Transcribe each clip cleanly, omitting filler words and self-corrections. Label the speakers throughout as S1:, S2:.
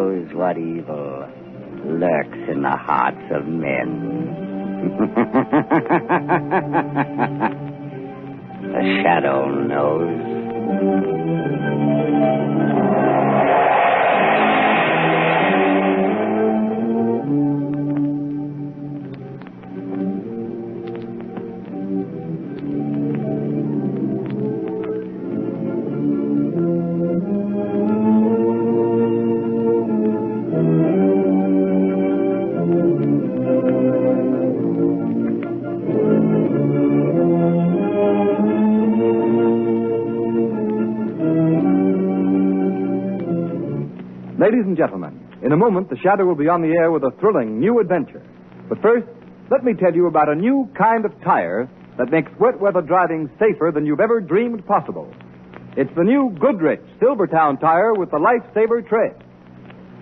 S1: knows what evil lurks in the hearts of men. The shadow knows.
S2: Ladies and gentlemen, in a moment, the Shadow will be on the air with a thrilling new adventure. But first, let me tell you about a new kind of tire that makes wet weather driving safer than you've ever dreamed possible. It's the new Goodrich Silvertown tire with the Lifesaver tread.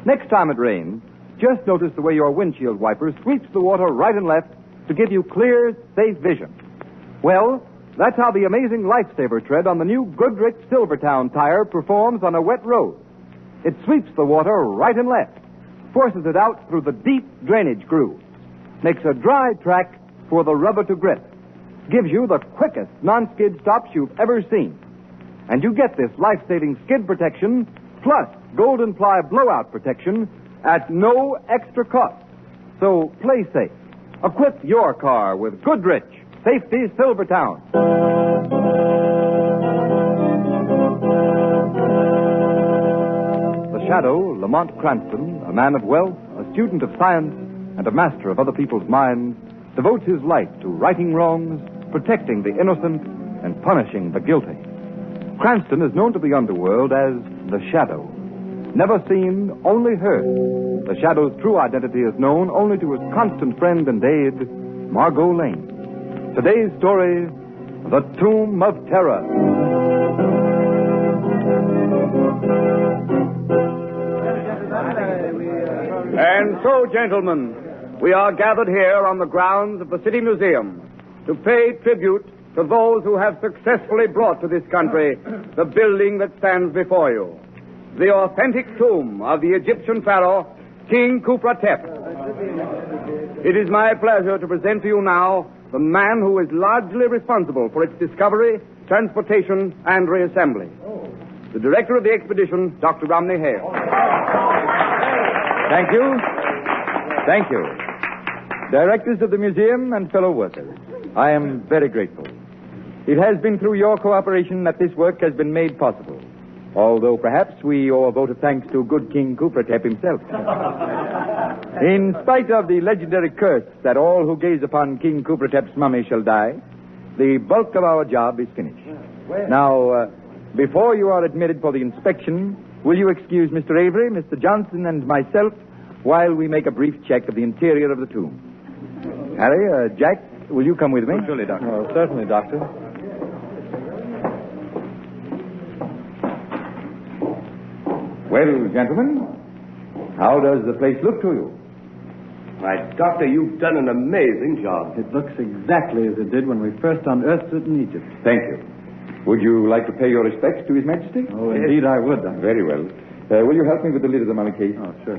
S2: Next time it rains, just notice the way your windshield wiper sweeps the water right and left to give you clear, safe vision. Well, that's how the amazing Lifesaver tread on the new Goodrich Silvertown tire performs on a wet road. It sweeps the water right and left, forces it out through the deep drainage grooves, makes a dry track for the rubber to grip, gives you the quickest non-skid stops you've ever seen. And you get this life-saving skid protection plus golden ply blowout protection at no extra cost. So play safe. Equip your car with Goodrich Safety Silvertown. The Shadow, Lamont Cranston, a man of wealth, a student of science, and a master of other people's minds, devotes his life to righting wrongs, protecting the innocent, and punishing the guilty. Cranston is known to the underworld as the Shadow. Never seen, only heard. The Shadow's true identity is known only to his constant friend and aide, Margot Lane. Today's story, The Tomb of Terror.
S3: And so, gentlemen, we are gathered here on the grounds of the City Museum to pay tribute to those who have successfully brought to this country the building that stands before you, the authentic tomb of the Egyptian pharaoh, King Khufra-Tep. It is my pleasure to present to you now the man who is largely responsible for its discovery, transportation, and reassembly. The director of the expedition, Dr. Romney Hale.
S2: Thank you. Thank you. Directors of the museum and fellow workers, I am very grateful. It has been through your cooperation that this work has been made possible, although perhaps we owe a vote of thanks to good King Khufra-Tep himself. In spite of the legendary curse that all who gaze upon King Khufra-Tep's mummy shall die, the bulk of our job is finished. Now, before you are admitted for the inspection, will you excuse Mr. Avery, Mr. Johnson, and myself while we make a brief check of the interior of the tomb? Harry, Jack, will you come with me?
S4: Surely, Doctor.
S2: Oh, certainly, Doctor. Well, gentlemen, how does the place look to you?
S4: Why, Doctor, you've done an amazing job.
S5: It looks exactly as it did when we first unearthed it in Egypt.
S2: Thank you. Would you like to pay your respects to His Majesty?
S5: Oh, indeed I would, Doctor.
S2: Very well. Will you help me with the lid of the mummy case?
S5: Oh, sure.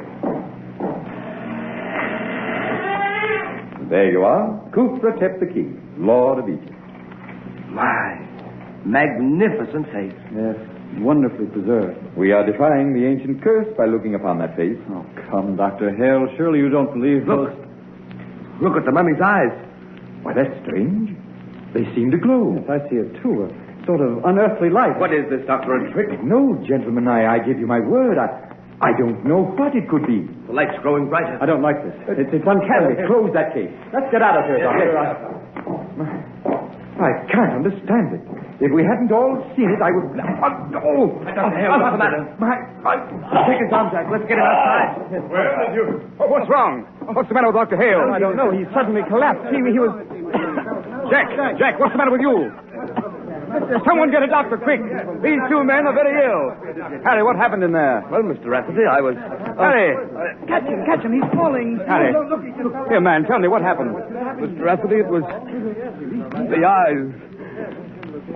S2: There you are. Khufra-Tep the King, Lord of Egypt.
S4: My, magnificent face.
S5: Yes, wonderfully preserved.
S2: We are defying the ancient curse by looking upon that face.
S5: Oh, come, Dr. Hale. Surely you don't believe
S4: Look. Look at the mummy's eyes.
S2: Why, that's strange. They seem to glow.
S5: Yes, I see it, too. A sort of unearthly light.
S4: What is this, Doctor? A trick?
S2: No, gentlemen, I give you my word. I don't know what it could be.
S4: The light's growing brighter.
S5: I don't like this. It's uncanny.
S2: Close that case.
S5: Let's get out of here, Doctor.
S2: I can't understand it. If we hadn't all seen it, I would...
S4: Dr. Hale, what's the matter?
S5: Take his arm, Jack. Let's get him outside.
S3: What's wrong? What's the matter with Dr. Hale?
S5: I don't know. He suddenly collapsed. He was...
S3: Jack, what's the matter with you? Someone get a doctor, quick. These two men are very ill. Harry, what happened in there?
S4: Well, Mr. Rafferty, I was...
S3: Harry!
S5: Catch him. He's falling.
S3: Harry. Here, man, tell me what happened.
S4: Mr. Rafferty, it was... The eyes.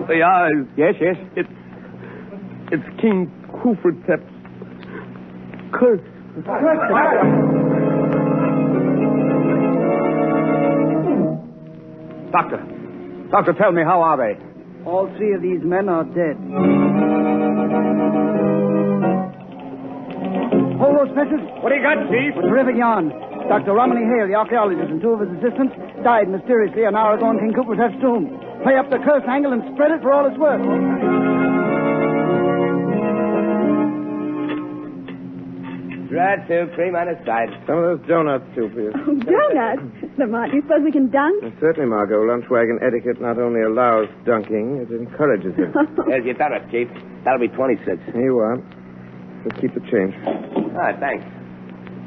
S4: The eyes.
S3: Yes.
S4: It's King Khufra-Tep's curse.
S3: Doctor, tell me, how are they?
S6: All three of these men are dead. Hold those pistols.
S3: What do you got, Chief?
S6: A terrific yarn. Dr. Romilly Hale, the archaeologist, and two of his assistants died mysteriously an hour ago in King Cooper's tomb. Play up the curse angle and spread it for all it's worth.
S7: Right, too. Cream on his side.
S3: Some of those donuts, too, please.
S8: Oh, donuts? Lamont, do you suppose we can dunk?
S3: Certainly, Margot. Lunch wagon etiquette not only allows dunking, it encourages it.
S7: There's your donut, Chief. That'll be 26.
S3: Here you are. Just keep the change.
S7: Ah, thanks.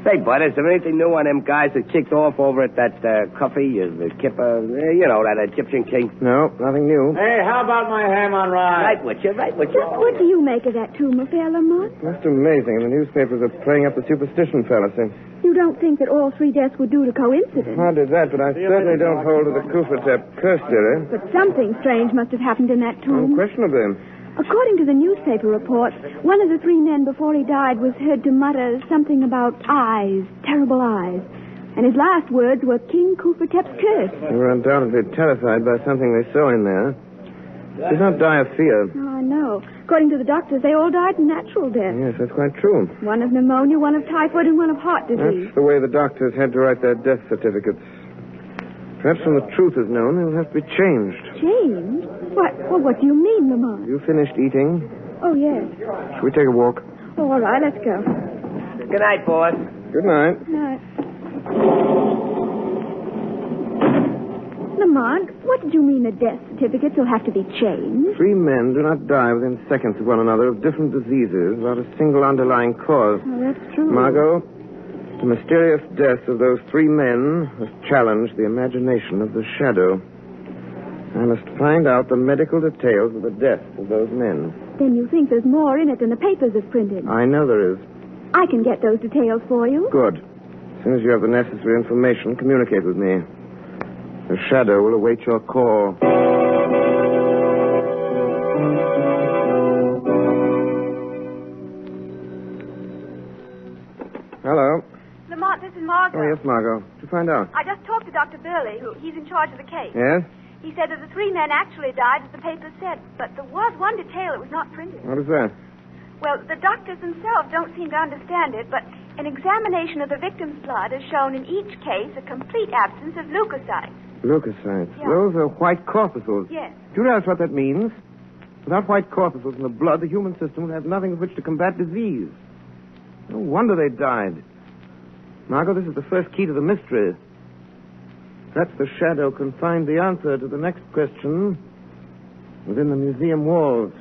S7: Say, bud, is there anything new on them guys that kicked off over at that coffee, the kipper, that Egyptian king?
S3: No, nothing new.
S4: Hey, how about my ham on rye?
S7: Right with you.
S8: Just what do you make of that tomb affair, Lamont?
S3: Most amazing. The newspapers are playing up the superstition fallacy.
S8: You don't think that all three deaths were due to coincidence?
S3: Hardly that, but I certainly don't hold to the Kufratep curse theory.
S8: But something strange must have happened in that tomb.
S3: Unquestionably.
S8: According to the newspaper reports, one of the three men before he died was heard to mutter something about eyes, terrible eyes. And his last words were King Kufratep's curse.
S3: They were undoubtedly terrified by something they saw in there. Did not die of fear.
S8: Oh, I know. According to the doctors, they all died natural death.
S3: Yes, that's quite true.
S8: One of pneumonia, one of typhoid, and one of heart disease.
S3: That's the way the doctors had to write their death certificates. Perhaps when the truth is known, they'll have to be changed.
S8: Changed? What do you mean, Lamont?
S3: You finished eating?
S8: Oh, yes.
S3: Should we take a walk?
S8: Oh, all right, let's go.
S7: Good night, boss.
S3: Good night.
S8: Night. Lamont, what did you mean the death certificates will have to be changed?
S3: 3 men do not die within seconds of one another of different diseases without a single underlying cause.
S8: Oh, that's true.
S3: Margot, the mysterious death of those 3 men has challenged the imagination of the shadow. I must find out the medical details of the deaths of those men.
S8: Then you think there's more in it than the papers have printed?
S3: I know there is.
S8: I can get those details for you.
S3: Good. As soon as you have the necessary information, communicate with me. The shadow will await your call. Hello.
S9: Lamont, this is Margot.
S3: Oh, yes, Margot. Did you find out?
S9: I just talked to Dr. Burley, he's in charge of the case.
S3: Yes?
S9: He said that the 3 men actually died, as the papers said, but there was one detail that was not printed.
S3: What is that?
S9: Well, the doctors themselves don't seem to understand it, but an examination of the victim's blood has shown in each case a complete absence of leukocytes.
S3: Leukocytes.
S9: Yeah.
S3: Those are white corpuscles.
S9: Yes.
S3: Do you realize what that means? Without white corpuscles in the blood, the human system would have nothing with which to combat disease. No wonder they died. Margot, this is the first key to the mystery. Perhaps the shadow can find the answer to the next question within the museum walls.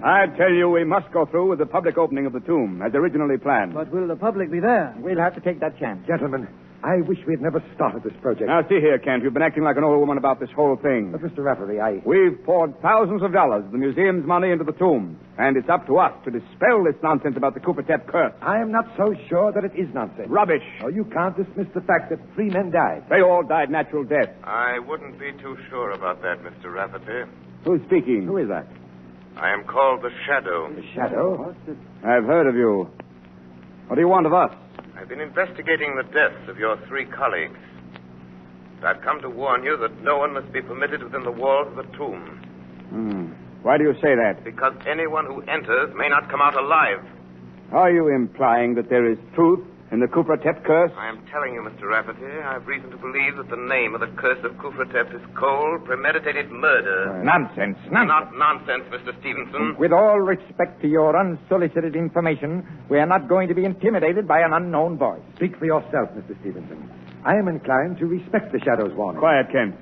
S2: I tell you, we must go through with the public opening of the tomb, as originally planned.
S6: But will the public be there?
S10: We'll have to take that chance. Gentlemen, I wish we had never started this project.
S2: Now, see here, Kent. You've been acting like an old woman about this whole thing.
S10: But, Mr. Rafferty,
S2: We've poured thousands of dollars of the museum's money into the tomb, and it's up to us to dispel this nonsense about the Kufratep curse.
S10: I am not so sure that it is nonsense.
S2: Rubbish.
S10: Oh, you can't dismiss the fact that 3 men died.
S2: They all died natural death.
S11: I wouldn't be too sure about that, Mr. Rafferty.
S2: Who's speaking?
S10: Who is that?
S11: I am called the Shadow.
S10: The Shadow?
S2: I've heard of you. What do you want of us?
S11: I've been investigating the deaths of your 3 colleagues. I've come to warn you that no one must be permitted within the walls of the tomb.
S2: Why do you say that?
S11: Because anyone who enters may not come out alive.
S2: Are you implying that there is truth in the Kufratep curse?
S11: I am telling you, Mr. Rafferty, I have reason to believe that the name of the curse of Kufratep is cold, premeditated murder.
S10: Nonsense.
S11: Not nonsense, Mr. Stevenson.
S10: With all respect to your unsolicited information, we are not going to be intimidated by an unknown voice. Speak for yourself, Mr. Stevenson. I am inclined to respect the Shadow's warning.
S2: Quiet, Kent.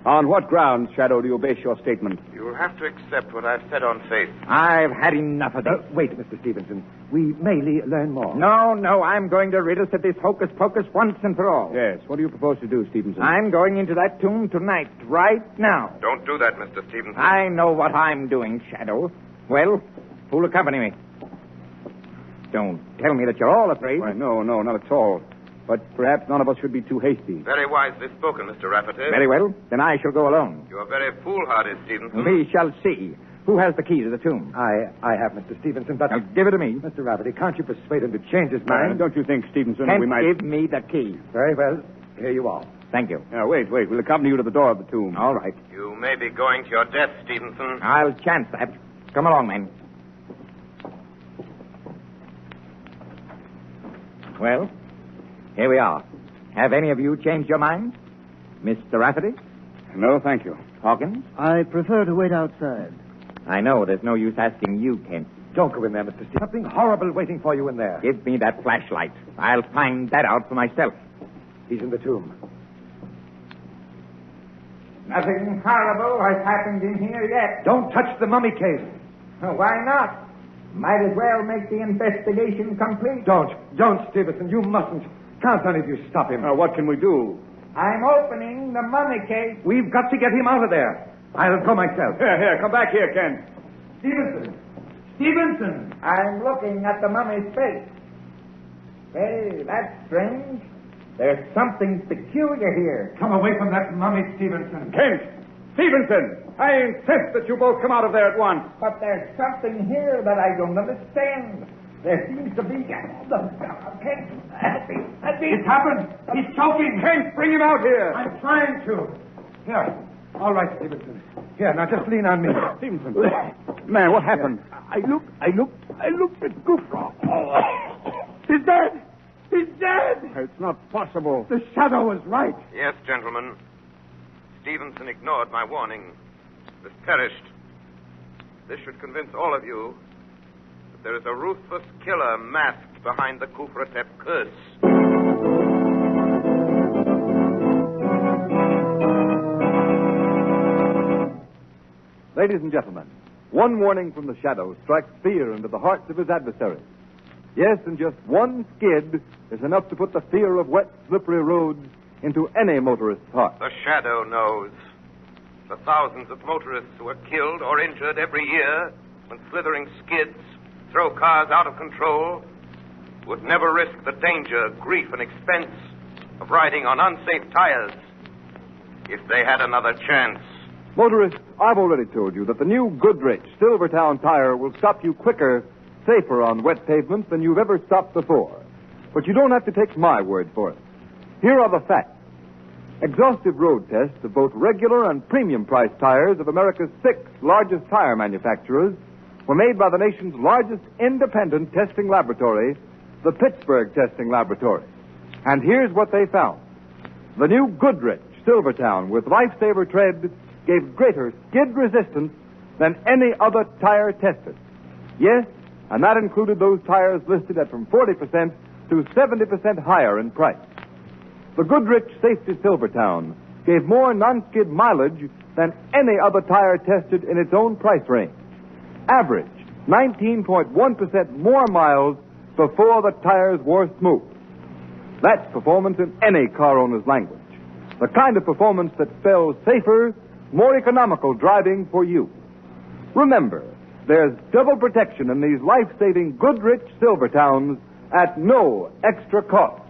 S2: On what grounds, Shadow, do you base your statement?
S11: You will have to accept what I've said on faith.
S10: I've had enough of this.
S5: Wait, Mr. Stevenson. We may learn more.
S10: No, I'm going to rid us of this hocus-pocus once and for all.
S2: Yes. What do you propose to do, Stevenson?
S10: I'm going into that tomb tonight, right now.
S11: Don't do that, Mr. Stevenson.
S10: I know what I'm doing, Shadow. Well, who'll accompany me? Don't tell me that you're all afraid.
S2: Why, no, not at all. But perhaps none of us should be too hasty.
S11: Very wisely spoken, Mr. Rafferty.
S10: Very well. Then I shall go alone.
S11: You are very foolhardy, Stevenson.
S10: We shall see. Who has the key to the tomb?
S5: I have, Mr. Stevenson, but...
S10: Now, give it to me.
S5: Mr. Rafferty, can't you persuade him to change his mind?
S3: Don't you think, Stevenson,
S10: Kent,
S3: we might...
S10: give me the key.
S5: Very well. Here you are.
S10: Thank you.
S3: Now, wait. We'll accompany you to the door of the tomb.
S10: All right.
S11: You may be going to your death, Stevenson.
S10: I'll chance that. Come along, men. Well, here we are. Have any of you changed your mind? Mr. Rafferty?
S3: No, thank you.
S10: Hawkins?
S6: I prefer to wait outside.
S10: I know there's no use asking you, Kent.
S5: Don't go in there, Mr. Stevenson. Something horrible waiting for you in there.
S10: Give me that flashlight. I'll find that out for myself.
S5: He's in the tomb.
S10: Nothing horrible has happened in here yet.
S5: Don't touch the mummy case.
S10: Why not? Might as well make the investigation complete.
S5: Don't, Stevenson. You mustn't. Can't any of you stop him?
S3: What can we do?
S10: I'm opening the mummy case.
S5: We've got to get him out of there. I'll go myself.
S3: Here, come back here, Ken.
S5: Stevenson!
S10: I'm looking at the mummy's face. Hey, that's strange. There's something peculiar here.
S5: Come away from that mummy, Stevenson.
S3: Kent! Stevenson! I insist that you both come out of there at once.
S10: But there's something here that I don't understand. There seems to be... Kent, help me.
S5: It's happened. He's choking.
S3: Kent, bring him out here.
S5: I'm trying to. Here. All right, Stevenson. Here, now just lean on me.
S3: Stevenson. Man, what happened? I looked at Gufra.
S5: He's dead. He's dead.
S3: It's not possible.
S5: The shadow was right.
S11: Yes, gentlemen. Stevenson ignored my warning. Has perished. This should convince all of you that there is a ruthless killer masked behind the Kufratep curse.
S2: Ladies and gentlemen, one warning from the shadow strikes fear into the hearts of his adversaries. Yes, and just one skid is enough to put the fear of wet, slippery roads into any motorist's heart.
S11: The shadow knows. The thousands of motorists who are killed or injured every year when slithering skids throw cars out of control would never risk the danger, grief, and expense of riding on unsafe tires if they had another chance.
S2: Motorists, I've already told you that the new Goodrich Silvertown tire will stop you quicker, safer on wet pavements than you've ever stopped before. But you don't have to take my word for it. Here are the facts. Exhaustive road tests of both regular and premium price tires of America's 6 largest tire manufacturers were made by the nation's largest independent testing laboratory, the Pittsburgh Testing Laboratory. And here's what they found. The new Goodrich Silvertown with Lifesaver tread gave greater skid resistance than any other tire tested. Yes, and that included those tires listed at from 40% to 70% higher in price. The Goodrich Safety Silvertown gave more non-skid mileage than any other tire tested in its own price range. Average 19.1% more miles before the tires wore smooth. That's performance in any car owner's language. The kind of performance that spells safer, more economical driving for you. Remember, there's double protection in these life-saving Goodrich Silvertowns at no extra cost.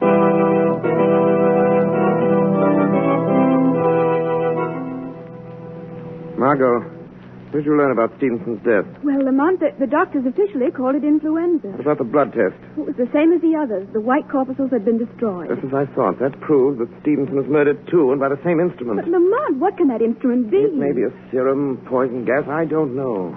S7: Margot, what did you learn about Stevenson's death?
S8: Well, Lamont, the doctors officially called it influenza.
S7: What about the blood test?
S8: It was the same as the others. The white corpuscles had been destroyed.
S7: Just as I thought. That proves that Stevenson was murdered, too, and by the same instrument.
S8: But, Lamont, what can that instrument be?
S7: It may be a serum, poison gas. I don't know.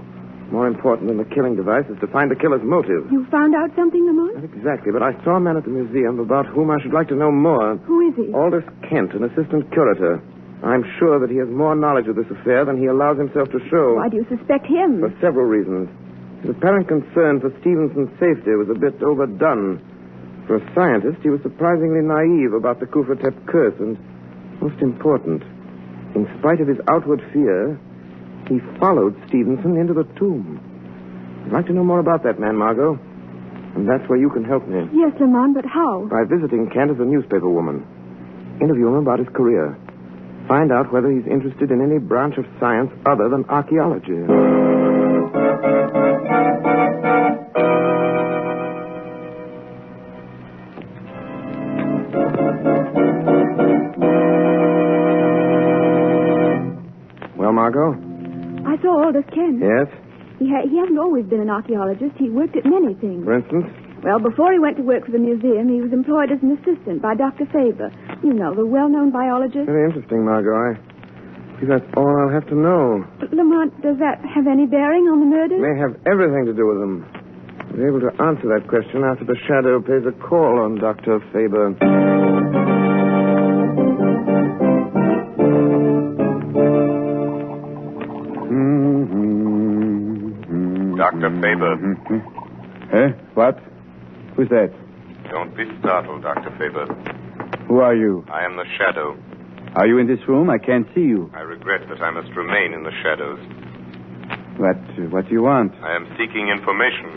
S7: More important than the killing device is to find the killer's motive.
S8: You found out something, Lamont?
S7: Not exactly, but I saw a man at the museum about whom I should like to know more.
S8: Who is he?
S7: Aldous Kent, an assistant curator. I'm sure that he has more knowledge of this affair than he allows himself to show.
S8: Why do you suspect him?
S7: For several reasons. His apparent concern for Stevenson's safety was a bit overdone. For a scientist, he was surprisingly naive about the Kufratep curse, and most important, in spite of his outward fear, he followed Stevenson into the tomb. I'd like to know more about that man, Margot. And that's where you can help me.
S8: Yes, Lamont, but how?
S7: By visiting Kent as a newspaper woman. Interview him about his career. Find out whether he's interested in any branch of science other than archaeology. Well, Margot?
S8: I saw Aldous Kent.
S7: Yes?
S8: He hasn't always been an archaeologist. He worked at many things.
S7: For instance?
S8: Well, before he went to work for the museum, he was employed as an assistant by Dr. Faber. You know, the well-known biologist.
S7: Very interesting, Margot. I think that's all I'll have to know.
S8: Lamont, does that have any bearing on the murders?
S7: May have everything to do with them. I'll be able to answer that question after the shadow pays a call on Dr. Faber.
S11: Dr. Faber.
S2: Eh? What? Who's that?
S11: Don't be startled, Dr. Faber.
S2: Who are you?
S11: I am the shadow.
S2: Are you in this room? I can't see you.
S11: I regret that I must remain in the shadows.
S2: What do you want?
S11: I am seeking information.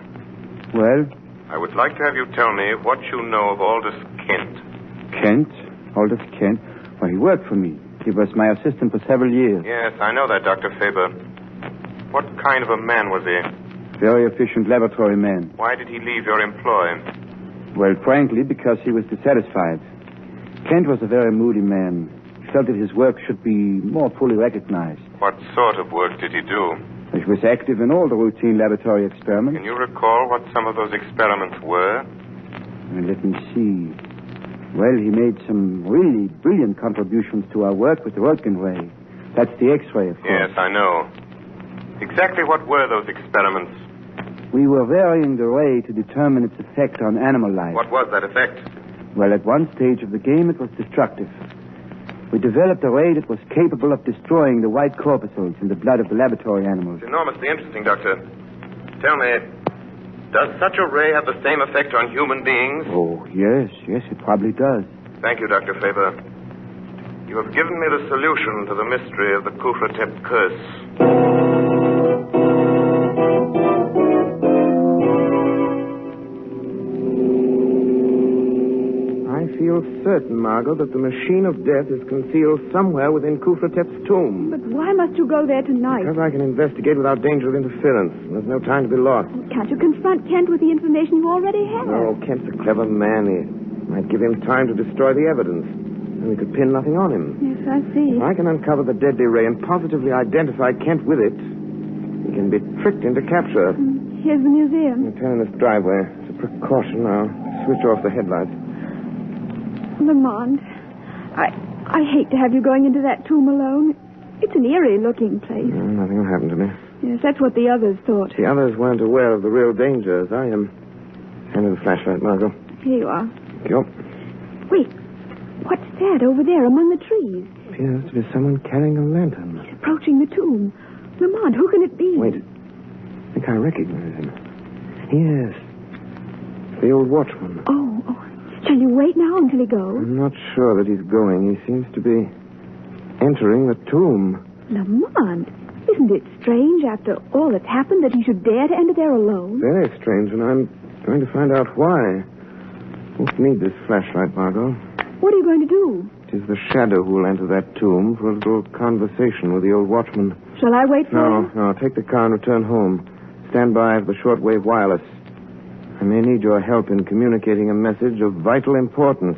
S2: Well?
S11: I would like to have you tell me what you know of Aldous Kent.
S2: Kent? Aldous Kent? Well, he worked for me. He was my assistant for several years.
S11: Yes, I know that, Dr. Faber. What kind of a man was he?
S2: Very efficient laboratory man.
S11: Why did he leave your employ?
S2: Well, frankly, because he was dissatisfied. Kent was a very moody man. He felt that his work should be more fully recognized.
S11: What sort of work did he do?
S2: He was active in all the routine laboratory experiments.
S11: Can you recall what some of those experiments were?
S2: Let me see. Well, he made some really brilliant contributions to our work with the Röntgen ray. That's the X-ray, of course.
S11: Yes, I know. Exactly what were those experiments?
S2: We were varying the ray to determine its effect on animal life.
S11: What was that effect?
S2: Well, at one stage of the game, it was destructive. We developed a ray that was capable of destroying the white corpuscles in the blood of the laboratory animals.
S11: It's enormously interesting, Doctor. Tell me, does such a ray have the same effect on human beings?
S2: Oh, yes, it probably does.
S11: Thank you, Dr. Faber. You have given me the solution to the mystery of the Kufratep curse.
S7: I feel certain, Margot, that the machine of death is concealed somewhere within Kufratep's tomb.
S8: But why must you go there tonight?
S7: Because I can investigate without danger of interference. There's no time to be lost.
S8: Can't you confront Kent with the information you already have?
S7: No, Kent's a clever man. He might give him time to destroy the evidence. And we could pin nothing on him.
S8: Yes, I see.
S7: If I can uncover the deadly ray and positively identify Kent with it, he can be tricked into capture.
S8: Here's the museum.
S7: I'll turn in this driveway. It's a precaution. I'll switch off the headlights.
S8: Lamont, I hate to have you going into that tomb alone. It's an eerie-looking place.
S7: Nothing will happen to me.
S8: Yes, that's what the others thought.
S7: The others weren't aware of the real danger as I am. Hand me the flashlight, Margot.
S8: Here you are.
S7: Thank you.
S8: Wait, what's that over there among the trees?
S7: Appears to be someone carrying a lantern.
S8: He's approaching the tomb. Lamont, who can it be?
S7: Wait. I think I recognize him. Yes. The old watchman.
S8: Oh. Shall you wait now until he goes?
S7: I'm not sure that he's going. He seems to be entering the tomb.
S8: Lamont, isn't it strange after all that's happened that he should dare to enter there alone?
S7: Very strange, and I'm going to find out why. Won't need this flashlight, Margot.
S8: What are you going to do?
S7: It is the shadow who will enter that tomb for a little conversation with the old watchman.
S8: Shall I wait for him?
S7: No. Take the car and return home. Stand by for the shortwave wireless. I may need your help in communicating a message of vital importance.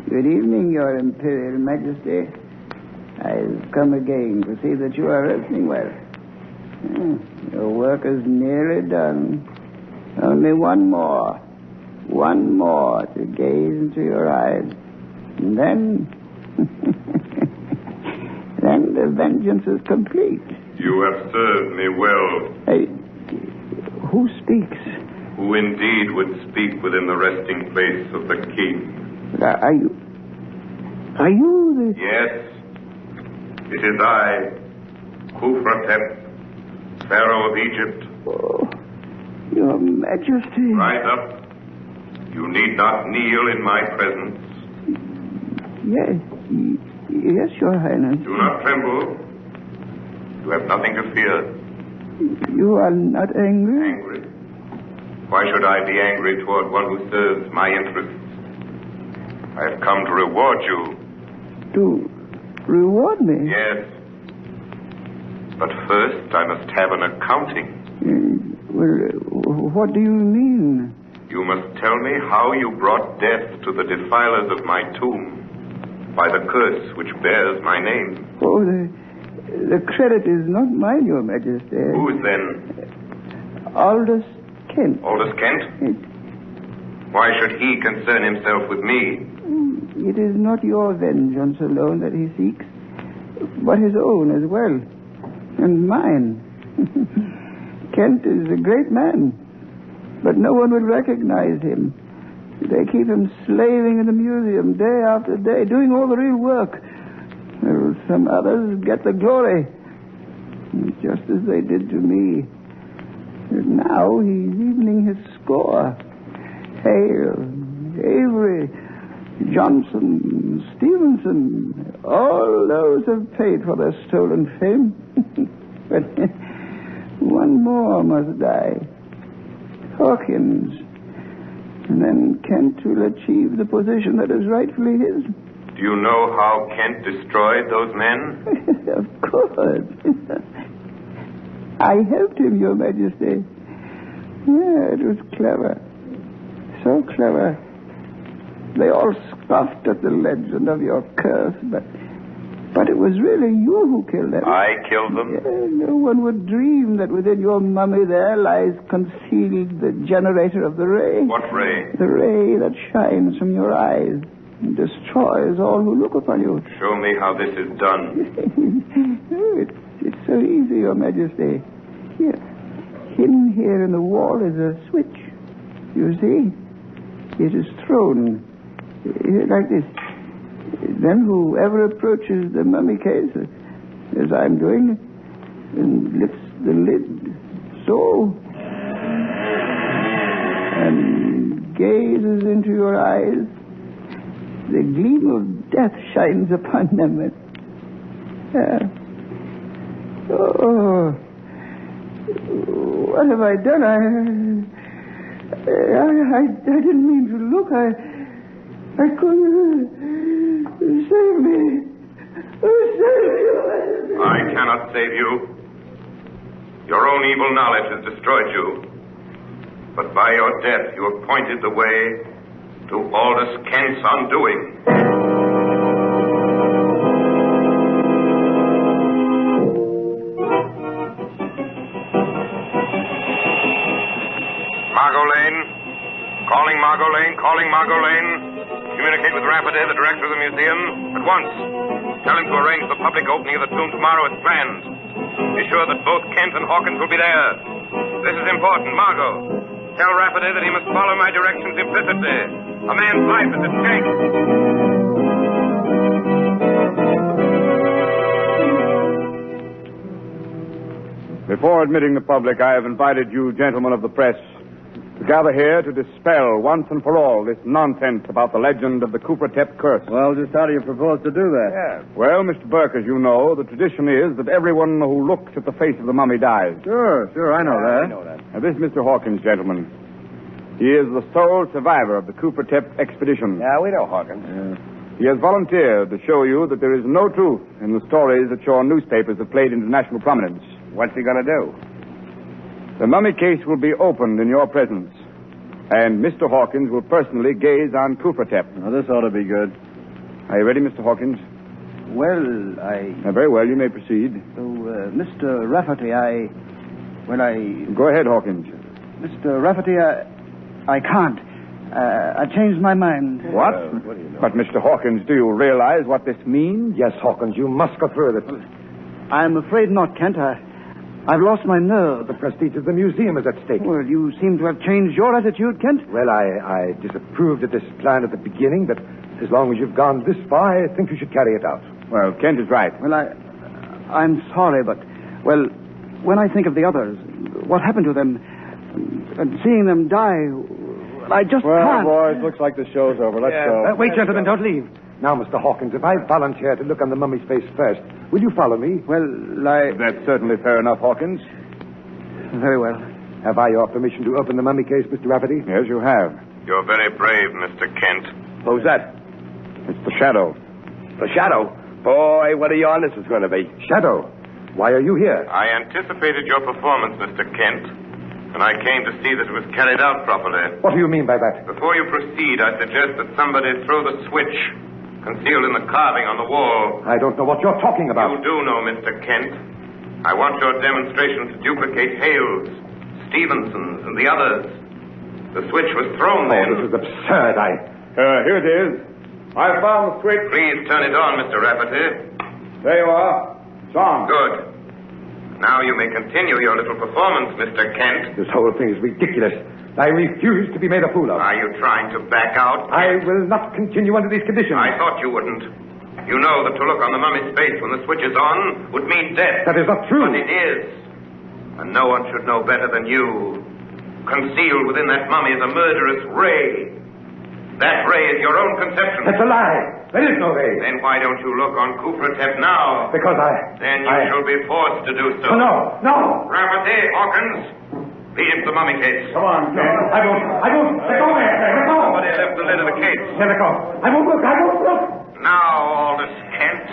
S6: Good evening, Your Imperial Majesty. I've come again to see that you are resting well. Your work is nearly done. Only one more. One more to gaze into your eyes. And then... then the vengeance is complete.
S11: You have served me well.
S6: Who speaks?
S11: Who indeed would speak within the resting place of the king.
S6: Are you the...
S11: Yes. It is I, Kufratep, Pharaoh of Egypt.
S6: Oh, Your Majesty.
S11: Rise up. You need not kneel in my presence.
S6: Yes, Your Highness.
S11: Do not tremble. You have nothing to fear.
S6: You are not angry?
S11: Angry? Why should I be angry toward one who serves my interests? I have come to reward you.
S6: To reward me?
S11: Yes. But first, I must have an accounting.
S6: Well, what do you mean?
S11: You must tell me how you brought death to the defilers of my tomb by the curse which bears my name.
S6: Oh, the credit is not mine, Your Majesty.
S11: Whose then?
S6: Aldous Kent.
S11: Aldous Kent? Why should he concern himself with me?
S6: It is not your vengeance alone that he seeks, but his own as well, and mine. Kent is a great man, but no one would recognize him. They keep him slaving in the museum day after day, doing all the real work. Well, some others get the glory, just as they did to me. And now he's evening his score. Hale, Avery, Johnson, Stevenson, all those have paid for their stolen fame. But one more must die. Hawkins. And then Kent will achieve the position that is rightfully his.
S11: Do you know how Kent destroyed those men?
S6: Of course. I helped him, Your Majesty. Yeah, it was clever. So clever. They all scoffed at the legend of your curse, but it was really you who killed them.
S11: I killed them?
S6: Yeah, no one would dream that within your mummy there lies concealed the generator of the ray.
S11: What ray?
S6: The ray that shines from your eyes and destroys all who look upon you.
S11: Show me how this is done.
S6: It's so easy, Your Majesty. Here. Hidden here in the wall is a switch. You see? It is thrown like this. Then whoever approaches the mummy case, as I'm doing, and lifts the lid, so, and gazes into your eyes, the gleam of death shines upon them. Oh, what have I done? I didn't mean to look. I couldn't. Save me. Save me.
S11: I cannot save you. Your own evil knowledge has destroyed you. But by your death, you have pointed the way to Aldous Kent's undoing. Calling Margot Lane. Communicate with Rafferty, the director of the museum, at once. Tell him to arrange the public opening of the tomb tomorrow as planned. Be sure that both Kent and Hawkins will be there. This is important, Margot. Tell Rafferty that he must follow my directions implicitly. A man's life is at stake.
S2: Before admitting the public, I have invited you, gentlemen of the press, to gather here to dispel once and for all this nonsense about the legend of the Cooper-Tep curse.
S3: Well, just how do you propose to do that?
S2: Yeah. Well, Mr. Burke, as you know, the tradition is that everyone who looks at the face of the mummy dies.
S3: Sure, I know that.
S2: I know that. Now, this is Mr. Hawkins, gentlemen. He is the sole survivor of the Cooper-Tep expedition.
S10: Yeah, we know Hawkins.
S2: He has volunteered to show you that there is no truth in the stories that your newspapers have played into national prominence.
S10: What's he going to do?
S2: The mummy case will be opened in your presence, and Mr. Hawkins will personally gaze on Cooper-Tep.
S3: Now, this ought to be good.
S2: Are you ready, Mr. Hawkins?
S6: Well,
S2: very well, you may proceed.
S6: So, Mr. Rafferty,
S2: Go ahead, Hawkins.
S6: Mr. Rafferty, I can't. I changed my mind.
S2: What? What do you know? But, Mr. Hawkins, do you realize what this means?
S10: Yes, Hawkins, you must go through with it.
S6: I'm afraid not, Kent. I've lost my nerve.
S10: The prestige of the museum is at stake.
S6: Well, you seem to have changed your attitude, Kent.
S10: Well, I disapproved of this plan at the beginning, but as long as you've gone this far, I think you should carry it out.
S2: Well, Kent is right.
S6: Well, I'm sorry, but, well, when I think of the others, what happened to them, and seeing them die, I just can't.
S3: Well, boys, looks like the show's over. Let's go.
S10: Wait, gentlemen, don't leave. Now, Mr. Hawkins, if I volunteer to look on the mummy's face first, will you follow me?
S6: Well,
S2: That's certainly fair enough, Hawkins.
S6: Very well.
S10: Have I your permission to open the mummy case, Mr. Rafferty?
S2: Yes, you have.
S11: You're very brave, Mr. Kent.
S10: Who's that?
S2: It's the Shadow.
S10: The Shadow? Boy, what a yarn this is going to be. Shadow, why are you here?
S11: I anticipated your performance, Mr. Kent. And I came to see that it was carried out properly.
S10: What do you mean by that?
S11: Before you proceed, I suggest that somebody throw the switch concealed in the carving on the wall.
S10: I don't know what you're talking about.
S11: You do know, Mr. Kent. I want your demonstration to duplicate Hale's, Stevenson's, and the others. The switch was thrown then.
S10: This is absurd.
S3: Here it is. I found the switch.
S11: Please turn it on, Mr. Rafferty.
S3: There you are. It's on.
S11: Good. Now you may continue your little performance, Mr. Kent.
S10: This whole thing is ridiculous. I refuse to be made a fool of.
S11: Are you trying to back out?
S10: I will not continue under these conditions.
S11: I thought you wouldn't. You know that to look on the mummy's face when the switch is on would mean death.
S10: That is not true.
S11: But it is. And no one should know better than you. Concealed within that mummy is a murderous ray. That ray is your own conception.
S10: That's a lie. There is no ray.
S11: Then why don't you look on Kufratep now?
S10: Because
S11: Then you shall be forced to do so.
S10: No.
S11: Rafferty, Hawkins, lead him to the mummy case.
S10: Come on, Ken. I won't. Let go, man. Let go.
S11: Somebody left the lid of the case.
S10: Let go. I won't look.
S11: Now, Aldous Kent,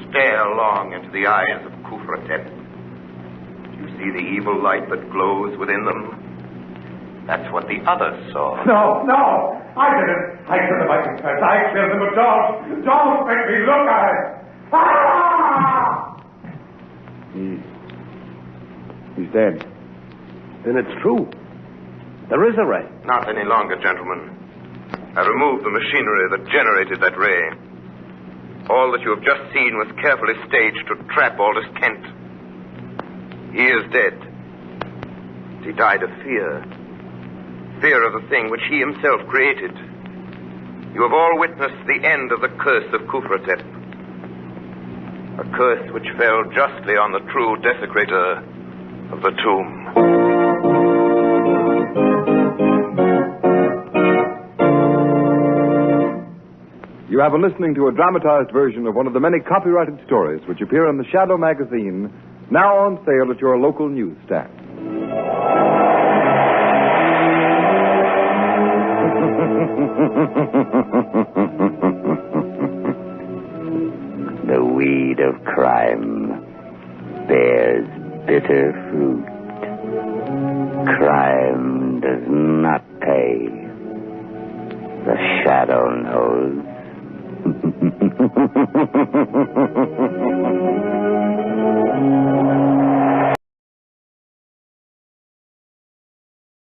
S11: stare long into the eyes of Kufratep. Do you see the evil light that glows within them? That's what the others saw.
S10: No. I didn't. I killed him, I confess. I killed him, but don't make me look at it. Ah!
S2: He's dead.
S4: Then it's true. There is a ray.
S11: Not any longer, gentlemen. I removed the machinery that generated that ray. All that you have just seen was carefully staged to trap Aldous Kent. He is dead. He died of fear. Fear of the thing which he himself created. You have all witnessed the end of the curse of Kufratep. A curse which fell justly on the true desecrator of the tomb.
S2: You have been listening to a dramatized version of one of the many copyrighted stories which appear in the Shadow magazine, now on sale at your local newsstand.
S1: The weed of crime bears bitter fruit. Crime does not pay. The shadow knows.